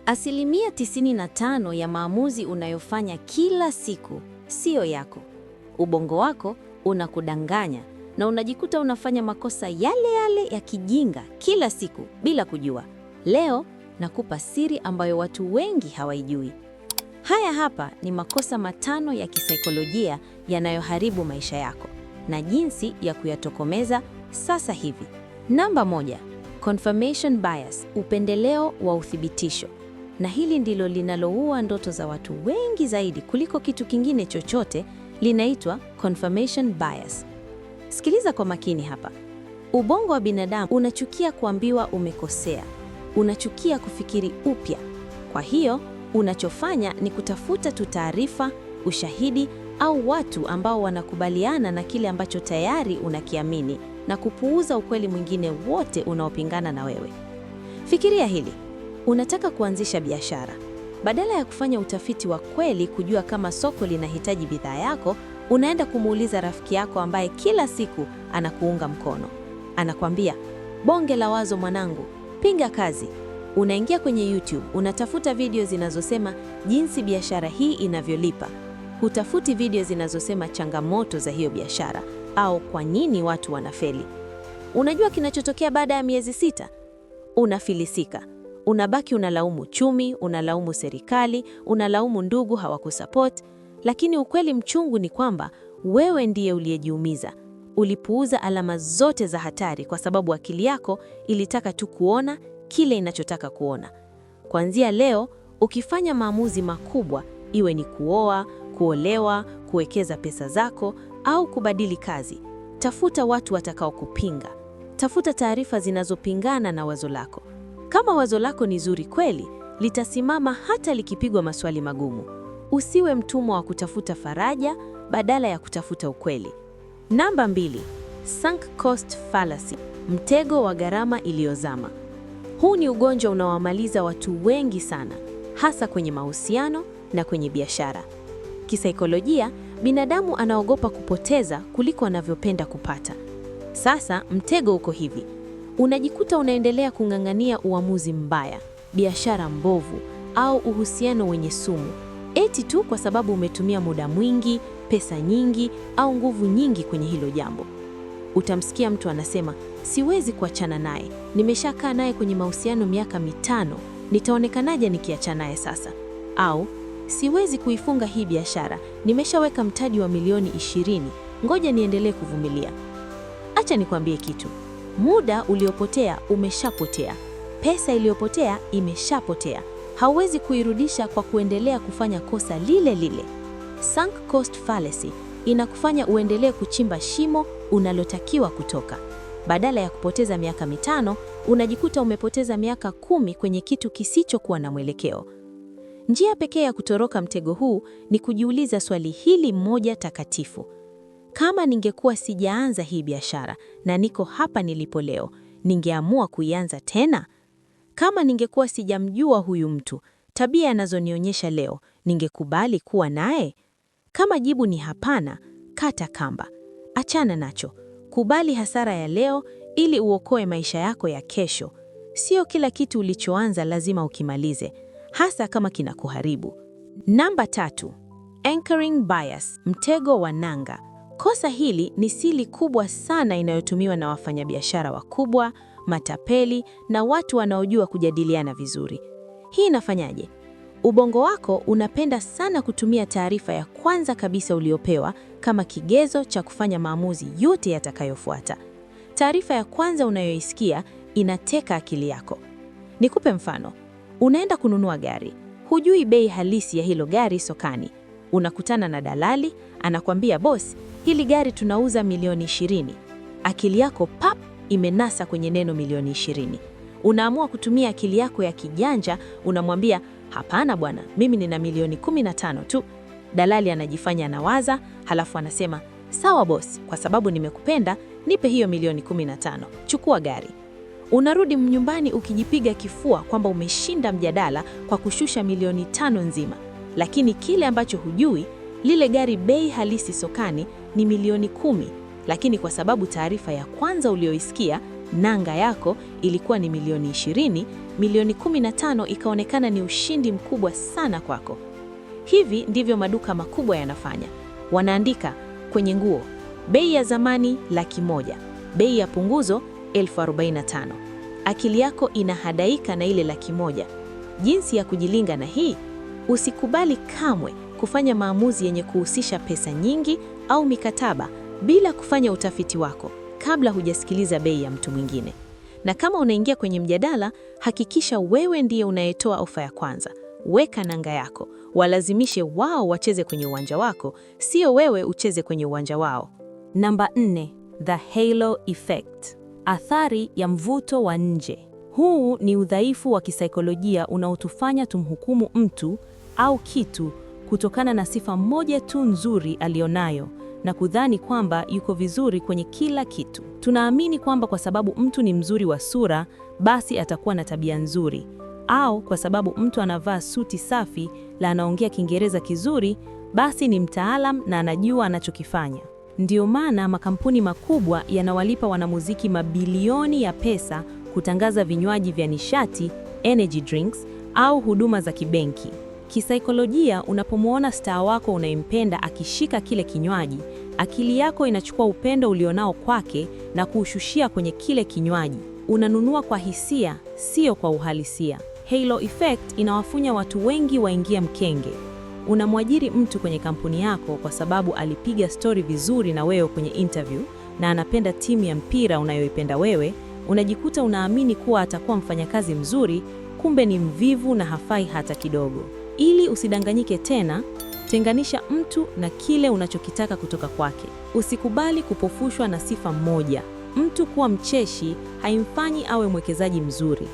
Asilimia 95 ya maamuzi unayofanya kila siku siyo yako. Ubongo wako unakudanganya na unajikuta unafanya makosa yale yale ya kijinga kila siku bila kujua. Leo nakupa siri ambayo watu wengi hawaijui. Haya hapa ni makosa 5 ya kisaikolojia yanayoharibu maisha yako na jinsi ya kuyatokomeza sasa hivi. Namba 1, confirmation bias, upendeleo wa uthibitisho. Na hili ndilo linaloua ndoto za watu wengi zaidi kuliko kitu kingine chochote, linaitwa confirmation bias. Sikiliza kwa makini hapa. Ubongo wa binadamu unachukia kuambiwa umekosea. Unachukia kufikiri upya. Kwa hiyo, unachofanya ni kutafuta tu taarifa, ushahidi au watu ambao wanakubaliana na kile ambacho tayari unakiamini na kupuuza ukweli mwingine wote unaopingana na wewe. Fikiria hili. Unataka kuanzisha biashara. Badala ya kufanya utafiti wa kweli kujua kama soko linahitaji bidhaa yako, unaenda kumuuliza rafiki yako ambaye kila siku anakuunga mkono. Anakwambia, bonge la wazo mwanangu, pinga kazi. Unaingia kwenye YouTube, unatafuta video zinazosema jinsi biashara hii inavyolipa. Hutafuti video zinazosema changamoto za hiyo biashara au kwa nini watu wanafeli. Unajua kinachotokea baada ya miezi 6? Unafilisika. Unabaki unalaumu uchumi, unalaumu serikali, unalaumu ndugu hawakusupport, lakini ukweli mchungu ni kwamba wewe ndiye uliyejiumiza. Ulipuuza alama zote za hatari kwa sababu akili yako ilitaka tu kuona kile inachotaka kuona. Kuanzia leo, ukifanya maamuzi makubwa, iwe ni kuoa, kuolewa, kuwekeza pesa zako au kubadili kazi, tafuta watu watakao kupinga. Tafuta taarifa zinazopingana na wazo lako. Kama wazo lako ni zuri kweli, litasimama hata likipigwa maswali magumu. Usiwe mtumwa wa kutafuta faraja badala ya kutafuta ukweli. Namba 2, sunk cost fallacy, mtego wa gharama iliyozama. Huu ni ugonjwa unaowamaliza watu wengi sana, hasa kwenye mahusiano na kwenye biashara. Kisaikolojia, binadamu anaogopa kupoteza kuliko anavyopenda kupata. Sasa mtego uko hivi. Unajikuta unaendelea kung'ang'ania uamuzi mbaya, biashara mbovu au uhusiano wenye sumu, eti tu kwa sababu umetumia muda mwingi, pesa nyingi au nguvu nyingi kwenye hilo jambo. Utamsikia mtu anasema, siwezi kuachana naye, nimeshakaa naye kwenye mahusiano miaka 5, nitaonekanaje nikiachana naye sasa? Au, siwezi kuifunga hii biashara, nimeshaweka mtaji wa milioni 20, ngoja niendelee kuvumilia. Acha nikwambie kitu. Muda uliopotea umeshapotea. Pesa iliyopotea imeshapotea. Hauwezi kuirudisha kwa kuendelea kufanya kosa lile lile. Sunk cost fallacy inakufanya uendelee kuchimba shimo unalotakiwa kutoka. Badala ya kupoteza miaka 5, unajikuta umepoteza miaka 10 kwenye kitu kisichokuwa na mwelekeo. Njia pekee ya kutoroka mtego huu ni kujiuliza swali hili moja takatifu. Kama ningekuwa sijaanza hii biashara na niko hapa nilipo leo, ningeamua kuianza tena? Kama ningekuwa sijamjua huyu mtu, tabia anazonionyesha leo, ningekubali kuwa naye? Kama jibu ni hapana, kata kamba. Achana nacho. Kubali hasara ya leo ili uokoe maisha yako ya kesho. Sio kila kitu ulichoanza lazima ukimalize, hasa kama kinakuharibu. Namba 3, anchoring bias, mtego wa nanga. Kosa hili ni siri kubwa sana inayotumiwa na wafanyabiashara wakubwa, matapeli na watu wanaojua kujadiliana vizuri. Hii inafanyaje? Ubongo wako unapenda sana kutumia taarifa ya kwanza kabisa uliopewa kama kigezo cha kufanya maamuzi yote yatakayofuata. Taarifa ya kwanza unayoisikia inateka akili yako. Nikupe mfano. Unaenda kununua gari. Hujui bei halisi ya hilo gari sokani. Unakutana na dalali, anakwambia boss, hili gari tunauza milioni 20. Akili yako pap imenasa kwenye neno milioni 20. Unaamua kutumia akili yako ya kijanja, unamwambia, hapana bwana, mimi nina milioni 15 tu. Dalali anajifanya anawaza, halafu anasema, sawa boss, kwa sababu nimekupenda, nipe hiyo milioni 15. Chukua gari. Unarudi nyumbani ukijipiga kifua kwamba umeshinda mjadala kwa kushusha milioni 5 nzima. Lakini kile ambacho hujui, lile gari bei halisi sokani ni milioni 10, lakini kwa sababu taarifa ya kwanza ulioisikia, nanga yako ilikuwa ni milioni 20, milioni 15 ikaonekana ni ushindi mkubwa sana kwako. Hivi ndivyo maduka makubwa yanafanya. Wanaandika kwenye nguo, bei ya zamani $100,000, bei ya punguzo $45,000. Akili yako inahadaika na ile $100,000. Jinsi ya kujilinga na hii: usikubali kamwe kufanya maamuzi yenye kuhusisha pesa nyingi au mikataba bila kufanya utafiti wako kabla hujasikiliza bei ya mtu mwingine. Na kama unaingia kwenye mjadala, hakikisha wewe ndiye unayetoa ofa ya kwanza. Weka nanga yako, walazimishe wao wacheze kwenye uwanja wako, sio wewe ucheze kwenye uwanja wao. Namba 4, the halo effect. Athari ya mvuto wa nje. Huu ni udhaifu wa kisaikolojia unaotufanya tumhukumu mtu au kitu kutokana na sifa moja tu nzuri alionayo na kudhani kwamba yuko vizuri kwenye kila kitu. Tunaamini kwamba kwa sababu mtu ni mzuri wa sura, basi atakuwa na tabia nzuri, au kwa sababu mtu anavaa suti safi na anaongea Kiingereza kizuri, basi ni mtaalam na anajua anachokifanya. Ndio maana makampuni makubwa yanawalipa wanamuziki mabilioni ya pesa kutangaza vinywaji vya nishati, energy drinks, au huduma za kibenki. Kisaikolojia, unapomwona star wako unayempenda akishika kile kinywaji, akili yako inachukua upendo ulionao kwake na kuushushia kwenye kile kinywaji. Unanunua kwa hisia, sio kwa uhalisia. Halo effect inawafunya watu wengi waingie mkenge. Unamwajiri mtu kwenye kampuni yako kwa sababu alipiga story vizuri na wewe kwenye interview na anapenda timu ya mpira unayoipenda wewe, unajikuta unaamini kuwa atakuwa mfanyakazi mzuri, kumbe ni mvivu na hafai hata kidogo. Ili usidanganyike tena, tenganisha mtu na kile unachokitaka kutoka kwake. Usikubali kupofushwa na sifa moja. Mtu kuwa mcheshi haimfanyi awe mwekezaji mzuri.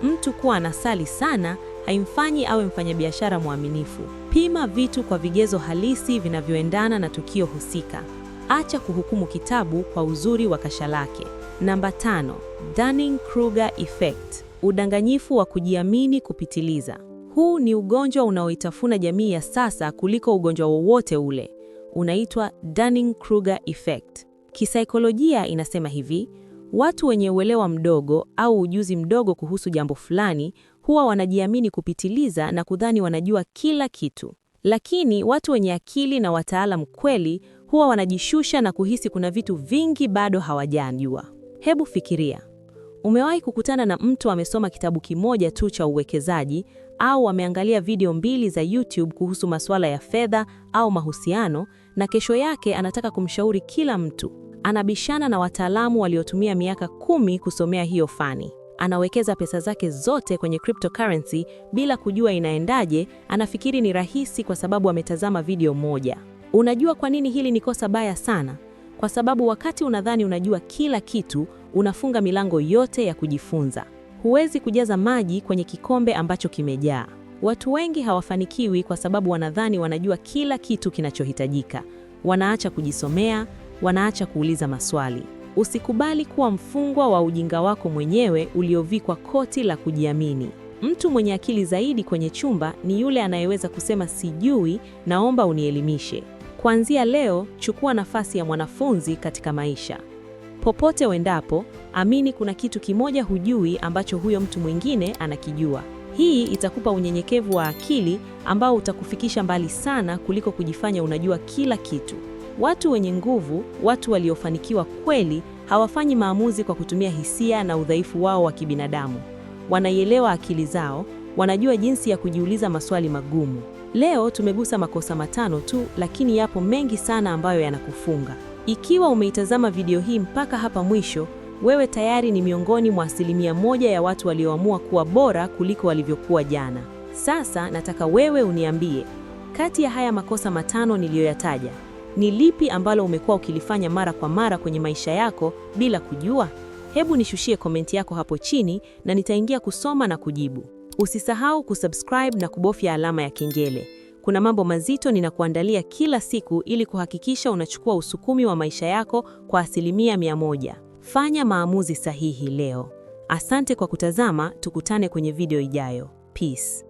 Mtu kuwa anasali sana haimfanyi awe mfanyabiashara mwaminifu. Pima vitu kwa vigezo halisi vinavyoendana na tukio husika. Acha kuhukumu kitabu kwa uzuri wa kasha lake. Namba 5, Dunning-Kruger effect. Udanganyifu wa kujiamini kupitiliza. Huu ni ugonjwa unaoitafuna jamii ya sasa kuliko ugonjwa wowote ule. Unaitwa Dunning-Kruger effect. Kisaikolojia inasema hivi: watu wenye uelewa mdogo au ujuzi mdogo kuhusu jambo fulani huwa wanajiamini kupitiliza na kudhani wanajua kila kitu. Lakini watu wenye akili na wataalamu kweli huwa wanajishusha na kuhisi kuna vitu vingi bado hawajajua. Hebu fikiria. Umewahi kukutana na mtu amesoma kitabu kimoja tu cha uwekezaji au ameangalia video 2 za YouTube kuhusu masuala ya fedha au mahusiano, na kesho yake anataka kumshauri kila mtu. Anabishana na wataalamu waliotumia miaka 10 kusomea hiyo fani. Anawekeza pesa zake zote kwenye cryptocurrency bila kujua inaendaje, anafikiri ni rahisi kwa sababu ametazama video moja. Unajua kwa nini hili ni kosa baya sana? Kwa sababu wakati unadhani unajua kila kitu, unafunga milango yote ya kujifunza. Huwezi kujaza maji kwenye kikombe ambacho kimejaa. Watu wengi hawafanikiwi kwa sababu wanadhani wanajua kila kitu kinachohitajika. Wanaacha kujisomea, wanaacha kuuliza maswali. Usikubali kuwa mfungwa wa ujinga wako mwenyewe uliovikwa koti la kujiamini. Mtu mwenye akili zaidi kwenye chumba ni yule anayeweza kusema sijui, naomba unielimishe. Kuanzia leo, chukua nafasi ya mwanafunzi katika maisha. Popote uendapo, amini kuna kitu kimoja hujui ambacho huyo mtu mwingine anakijua. Hii itakupa unyenyekevu wa akili ambao utakufikisha mbali sana kuliko kujifanya unajua kila kitu. Watu wenye nguvu, watu waliofanikiwa kweli, hawafanyi maamuzi kwa kutumia hisia na udhaifu wao wa kibinadamu. Wanaielewa akili zao, wanajua jinsi ya kujiuliza maswali magumu. Leo tumegusa makosa 5 tu, lakini yapo mengi sana ambayo yanakufunga. Ikiwa umeitazama video hii mpaka hapa mwisho, wewe tayari ni miongoni mwa 1% ya watu walioamua kuwa bora kuliko walivyokuwa jana. Sasa nataka wewe uniambie, kati ya haya makosa 5 niliyoyataja, ni lipi ambalo umekuwa ukilifanya mara kwa mara kwenye maisha yako bila kujua? Hebu nishushie komenti yako hapo chini na nitaingia kusoma na kujibu. Usisahau kusubscribe na kubofya alama ya kengele. Kuna mambo mazito ninakuandalia kila siku ili kuhakikisha unachukua usukumi wa maisha yako kwa 100%. Fanya maamuzi sahihi leo. Asante kwa kutazama, tukutane kwenye video ijayo. Peace.